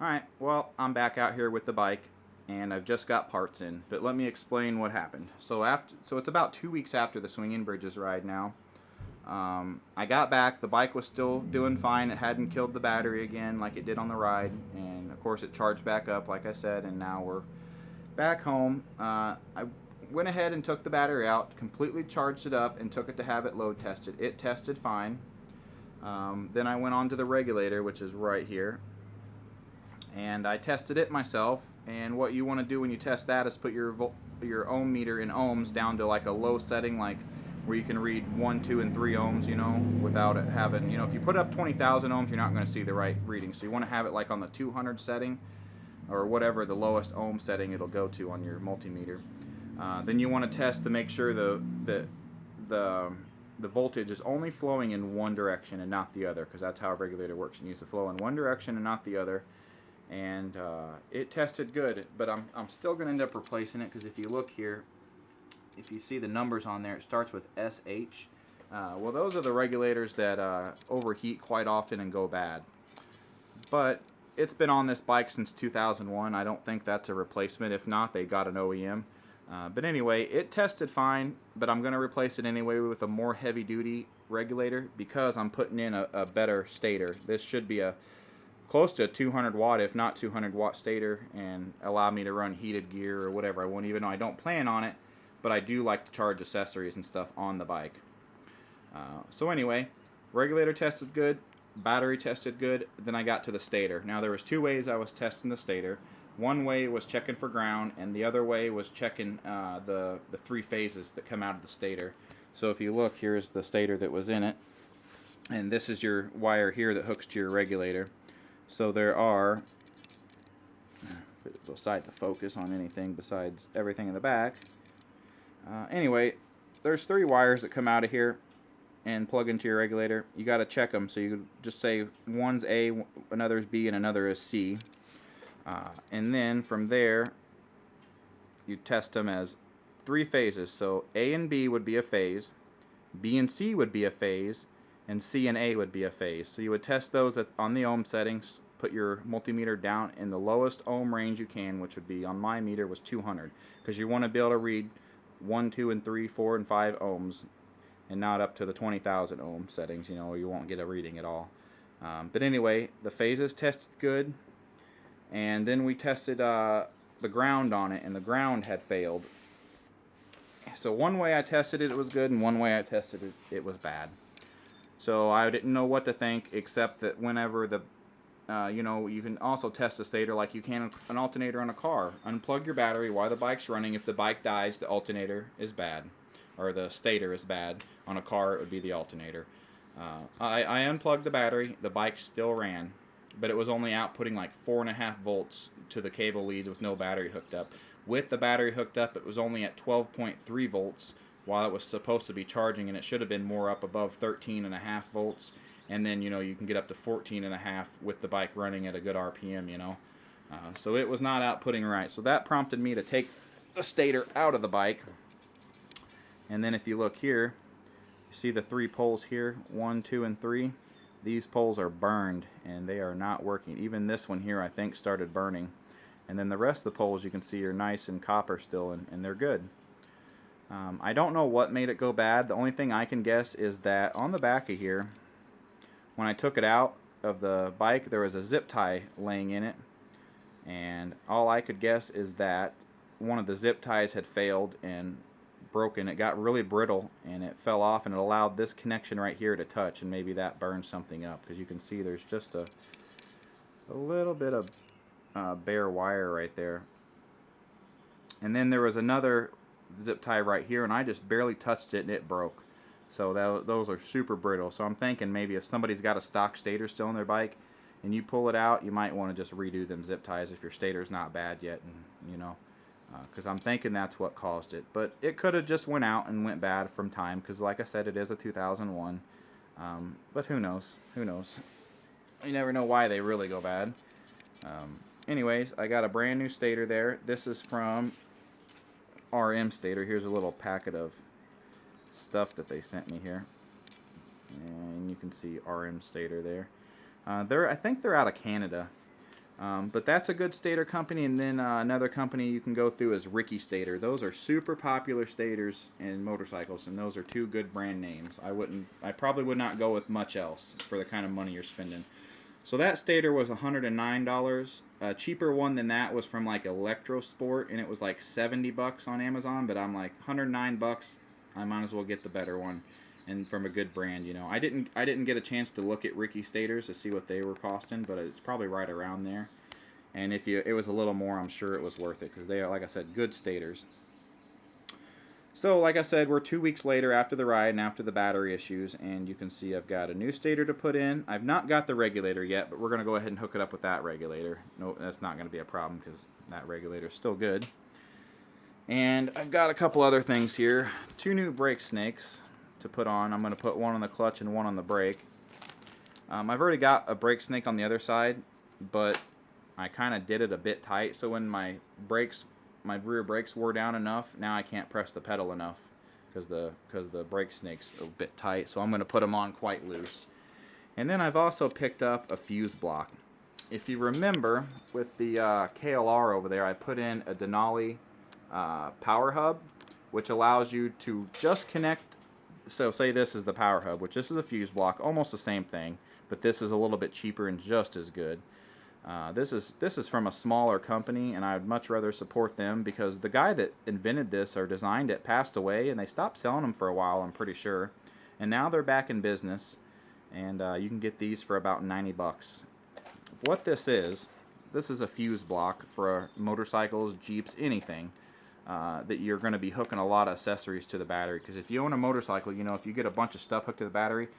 Alright, well, I'm back out here with the bike, and I've just got parts in, but let me explain what happened. So it's about 2 weeks after the Swinging Bridges ride now. I got back, the bike was still doing fine, it hadn't killed the battery again like it did on the ride, and of course it charged back up like I said, and now we're back home. I went ahead and took the battery out, completely charged it up, and took it to have it load tested. It tested fine. Then I went on to the regulator, which is right here, and I tested it myself. And what you want to do when you test that is put your ohm meter in ohms down to like a low setting, like where you can read 1, 2, and 3 ohms, you know, without it having, you know, if you put up 20,000 ohms, you're not going to see the right reading. So you want to have it like on the 200 setting, or whatever the lowest ohm setting it'll go to on your multimeter. Then you want to test to make sure the voltage is only flowing in one direction and not the other, because that's how a regulator works. It needs to flow in one direction and not the other. And it tested good, but I'm still going to end up replacing it, because if you look here, if you see the numbers on there, it starts with SH. Well, those are the regulators that overheat quite often and go bad. But it's been on this bike since 2001. I don't think that's a replacement. If not, they got an OEM. But anyway, it tested fine, but I'm going to replace it anyway with a more heavy-duty regulator, because I'm putting in a better stator. This should be a close to a 200 watt, if not 200 watt stator, and allow me to run heated gear or whatever I want, even though I don't plan on it, but I do like to charge accessories and stuff on the bike. So anyway, regulator tested good, battery tested good, then I got to the stator. Now there was 2 ways I was testing the stator. One way was checking for ground, and the other way was checking the 3 phases that come out of the stator. So if you look, here's the stator that was in it, and this is your wire here that hooks to your regulator. So there are, decide to focus on anything besides everything in the back. Anyway, there's 3 wires that come out of here and plug into your regulator. You got to check them, so you just say one's A, another is B, and another is C. And then from there, you test them as 3 phases. So A and B would be a phase, B and C would be a phase, and C and A would be a phase. So you would test those on the ohm settings, put your multimeter down in the lowest ohm range you can, which would be, on my meter, was 200, because you want to be able to read 1, 2, and 3, 4, and 5 ohms, and not up to the 20,000 ohm settings, you know, or you won't get a reading at all. But anyway, the phases tested good, and then we tested the ground on it, and the ground had failed. So one way I tested it, it was good, and one way I tested it, it was bad. So I didn't know what to think, except that whenever the, you know, you can also test the stator like you can an alternator on a car. Unplug your battery while the bike's running. If the bike dies, the alternator is bad, or the stator is bad. On a car, it would be the alternator. I unplugged the battery. The bike still ran, but it was only outputting like 4.5 volts to the cable leads with no battery hooked up. With the battery hooked up, it was only at 12.3 volts. While it was supposed to be charging, and it should have been more up above 13.5 volts, and then, you know, you can get up to 14.5 with the bike running at a good RPM, you know. So it was not outputting right. So that prompted me to take the stator out of the bike. And then if you look here, you see the 3 poles here, 1, 2, and 3. These poles are burned, and they are not working. Even this one here, I think, started burning. And then the rest of the poles, you can see, are nice and copper still, and they're good. I don't know what made it go bad. The only thing I can guess is that on the back of here, when I took it out of the bike, there was a zip tie laying in it, and all I could guess is that one of the zip ties had failed and broken. It got really brittle and it fell off, and it allowed this connection right here to touch, and maybe that burned something up, because you can see there's just a little bit of bare wire right there. And then there was another zip tie right here, and I just barely touched it and it broke. So those are super brittle. So I'm thinking maybe if somebody's got a stock stator still on their bike and you pull it out, you might want to just redo them zip ties if your stator's not bad yet, and you know, because I'm thinking that's what caused it. But it could have just went out and went bad from time, because like I said, it is a 2001. But who knows? Who knows? You never know why they really go bad. Anyways, I got a brand new stator there. This is from RM Stator. Here's a little packet of stuff that they sent me here, and you can see RM Stator there. I think they're out of Canada. But that's a good stator company, and then another company you can go through is Ricky Stator. Those are super popular stators in motorcycles, and those are two good brand names. I probably would not go with much else for the kind of money you're spending. So that stator was $109. A cheaper one than that was from like Electro Sport, and it was like $70 on Amazon. But I'm like, $109. I might as well get the better one, and from a good brand. You know, I didn't get a chance to look at Ricky Stators to see what they were costing, but it's probably right around there. And if it was a little more, I'm sure it was worth it, because they are, like I said, good stators. So, like I said, we're 2 weeks later after the ride and after the battery issues, and you can see I've got a new stator to put in. I've not got the regulator yet, but we're going to go ahead and hook it up with that regulator. No, that's not going to be a problem, because that regulator is still good. And I've got a couple other things here. 2 new brake snakes to put on. I'm going to put one on the clutch and one on the brake. I've already got a brake snake on the other side, but I kind of did it a bit tight, so when my rear brakes wore down enough, now I can't press the pedal enough because the brake snake's a bit tight, so I'm going to put them on quite loose. And then I've also picked up a fuse block. If you remember, with the KLR over there, I put in a Denali power hub, which allows you to just connect. So say this is the power hub, which this is a fuse block, almost the same thing, but this is a little bit cheaper and just as good. This is from a smaller company, and I'd much rather support them, because the guy that invented this or designed it passed away, and they stopped selling them for a while, I'm pretty sure. And now they're back in business, and you can get these for about 90 bucks. What this is a fuse block for motorcycles, Jeeps, anything that you're going to be hooking a lot of accessories to the battery. Because if you own a motorcycle, you know, if you get a bunch of stuff hooked to the battery,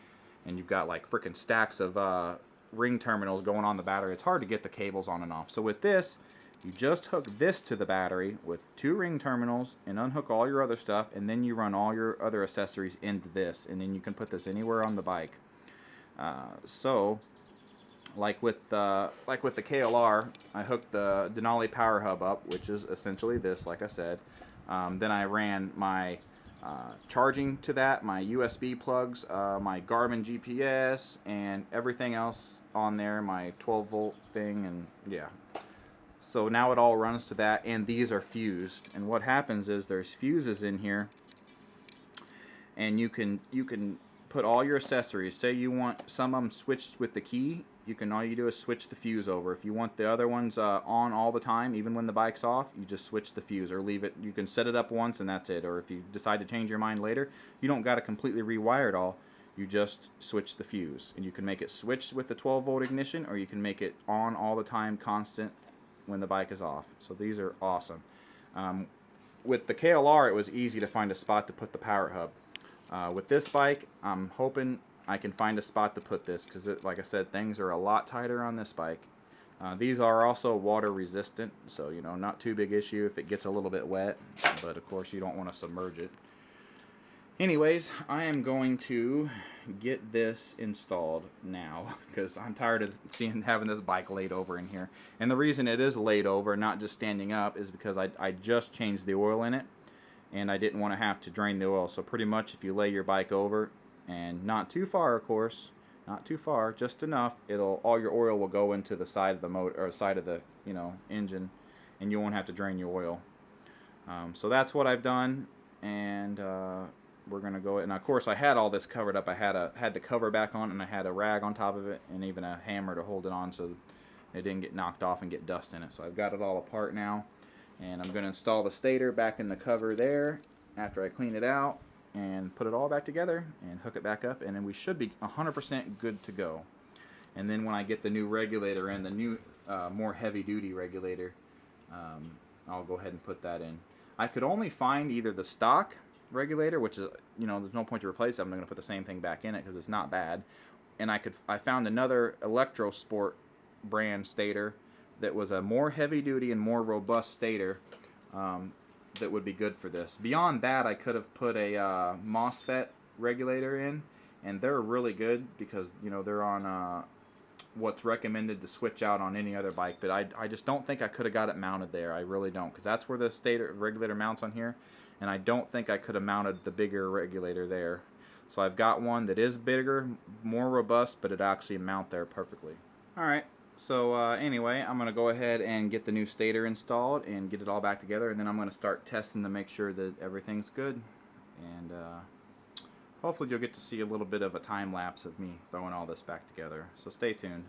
and you've got like freaking stacks of ring terminals going on the battery, it's hard to get the cables on and off. So with this, you just hook this to the battery with 2 ring terminals and unhook all your other stuff, and then you run all your other accessories into this, and then you can put this anywhere on the bike. So like with the KLR, I hooked the Denali power hub up, which is essentially this, like I said. Then I ran my charging to that, my USB plugs, my Garmin GPS, and everything else on there, my 12-volt thing, and yeah. So now it all runs to that, and these are fused. And what happens is there's fuses in here, and you can put all your accessories. Say you want some of them switched with the key, all you do is switch the fuse over. If you want the other ones on all the time, even when the bike's off, you just switch the fuse or leave it. You can set it up once and that's it. Or if you decide to change your mind later, you don't got to completely rewire it all. You just switch the fuse, and you can make it switched with the 12-volt ignition, or you can make it on all the time, constant, when the bike is off. So these are awesome. With the KLR, it was easy to find a spot to put the power hub. With this bike, I'm hoping I can find a spot to put this, because like I said, things are a lot tighter on this bike. These are also water resistant, so you know, not too big issue if it gets a little bit wet, but of course you don't want to submerge it. Anyways, I am going to get this installed now, because I'm tired of having this bike laid over in here. And the reason it is laid over, not just standing up, is because I just changed the oil in it, and I didn't want to have to drain the oil. So pretty much if you lay your bike over, and not too far, of course, not too far, just enough, all your oil will go into the side of the motor, or side of the engine, and you won't have to drain your oil. So that's what I've done, and we're gonna go. And of course, I had all this covered up. I had the cover back on, and I had a rag on top of it, and even a hammer to hold it on so it didn't get knocked off and get dust in it. So I've got it all apart now, and I'm gonna install the stator back in the cover there after I clean it out, and put it all back together and hook it back up, and then we should be 100% good to go. And then when I get the new regulator in, the new more heavy-duty regulator, I'll go ahead and put that in. I could only find either the stock regulator, which is, there's no point to replace it. I'm going to put the same thing back in it because it's not bad. And I found another Electro Sport brand stator that was a more heavy-duty and more robust stator that would be good for this. Beyond that, I could have put a MOSFET regulator in, and they're really good because they're on what's recommended to switch out on any other bike. But I just don't think I could have got it mounted there. I really don't, because that's where the stator regulator mounts on here, and I don't think I could have mounted the bigger regulator there. So I've got one that is bigger, more robust, but it actually mount there perfectly. Alright, So anyway, I'm going to go ahead and get the new stator installed and get it all back together, and then I'm going to start testing to make sure that everything's good. And hopefully you'll get to see a little bit of a time lapse of me throwing all this back together. So stay tuned.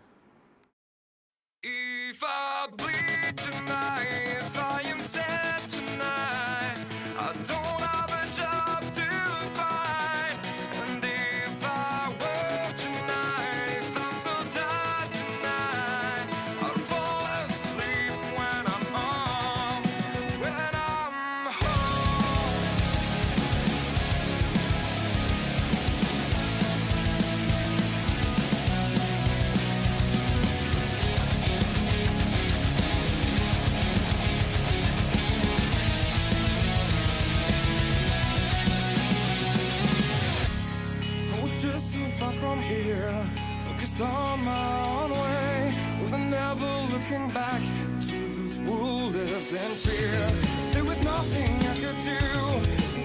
If I bleed tonight, if I am sad tonight, I don't have a job to find. And if I work tonight, if I'm so tired tonight, I'll fall asleep when I'm home, when I'm home. Just so far from here, focused on my own way, with never looking back to those who lived in fear. There was nothing I could do,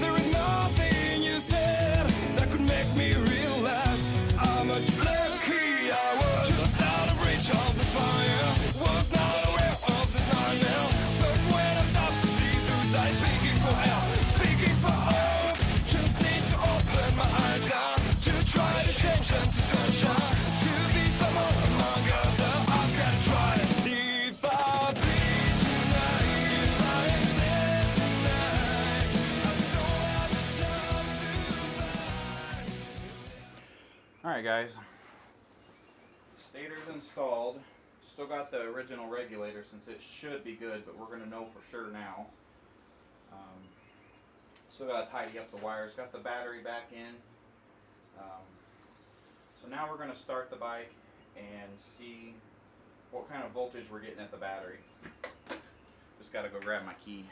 there was nothing you said that could make me realize how much lucky I was. Just out of reach of the fire, was not aware of the nightmare, but when I stopped to see those eyes begging for help, begging for hope, just need to open my eyes down. Try to change them to sunshine, to be someone among others. I've got to try it. If I bleed tonight, if I am sad tonight, I don't have a job to find. Alright guys, stator's installed. Still got the original regulator since it should be good, but we're going to know for sure now. Still got to tidy up the wires. Got the battery back in. So now we're going to start the bike and see what kind of voltage we're getting at the battery. Just got to go grab my key.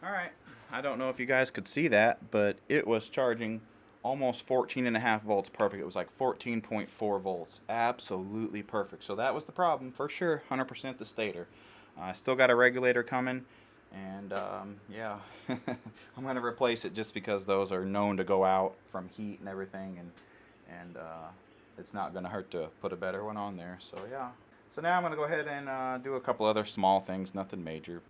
Alright, I don't know if you guys could see that, but it was charging almost 14.5 volts perfect. It was like 14.4 volts. Absolutely perfect. So that was the problem, for sure. 100% the stator. I still got a regulator coming, and yeah, I'm going to replace it just because those are known to go out from heat and everything, and it's not going to hurt to put a better one on there. So yeah. So now I'm going to go ahead and do a couple other small things, nothing major.